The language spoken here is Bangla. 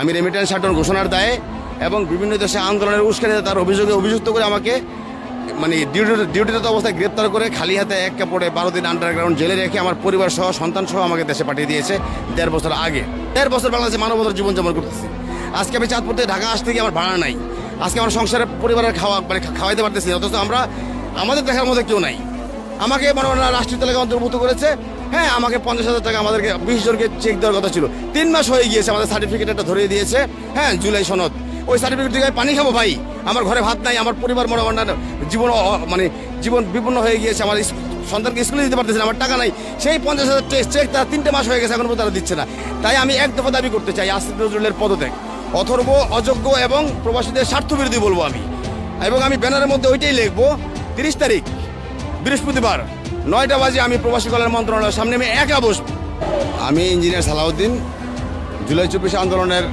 আমি রেমিটেন্স শাটন ঘোষণার দায়ে এবং বিভিন্ন দেশে আন্দোলনের উস্কানিতে তার অভিযোগে অভিযুক্ত করে আমাকে মানে ডিউটিরত অবস্থায় গ্রেপ্তার করে খালি হাতে এক কাপড়ে 12 দিন আন্ডারগ্রাউন্ড জেলে রেখে আমার পরিবার সহ সন্তান সহ আমাকে দেশে পাঠিয়ে দিয়েছে 1.5 বছর আগে। 1.5 বছর বাংলাদেশে মানবতার জীবনযাপন করতেছি। আজকে আমি চাঁদপুর থেকে ঢাকা আসতে গিয়ে আমার ভাড়া নাই। আজকে আমার সংসারের পরিবারের খাওয়াইতে পারতেছি না, অথচ আমাদের দেখার মধ্যে কেউ নাই। আমাকে রাষ্ট্রীয় তালিকা অন্তর্ভুক্ত করেছে। হ্যাঁ, আমাকে 50,000 টাকা আমাদেরকে 20 জনকে চেক দেওয়ার কথা ছিল। 3 মাস হয়ে গিয়েছে, আমাদের সার্টিফিকেট একটা ধরিয়ে দিয়েছে। হ্যাঁ, জুলাই সনদ। ওই সার্টিফিকেট থেকে পানি খাবো ভাই? আমার ঘরে ভাত নাই, আমার পরিবার জীবন বিপন্ন হয়ে গিয়েছে। আমার সন্তানকে স্কুলে দিতে পারতেছে না, আমার টাকা নাই। সেই 50,000 চেক তারা 3টে মাস হয়ে গেছে, এখন পর্যন্ত তারা দিচ্ছে না। তাই আমি এক দফা দাবি করতে চাই আসিফ নজরুলের পদত্যাগ। অথর্ব, অযোগ্য এবং প্রবাসীদের স্বার্থবিরোধী বলবো আমি। এবং আমি ব্যানারের মধ্যে ওইটাই লিখবো, 30 তারিখ বৃহস্পতিবার 9টা বাজে আমি প্রবাসী কল্যাণ মন্ত্রণালয়ের সামনে আমি একা বসবো। আমি ইঞ্জিনিয়ার সালাউদ্দিন, জুলাই 24 আন্দোলনের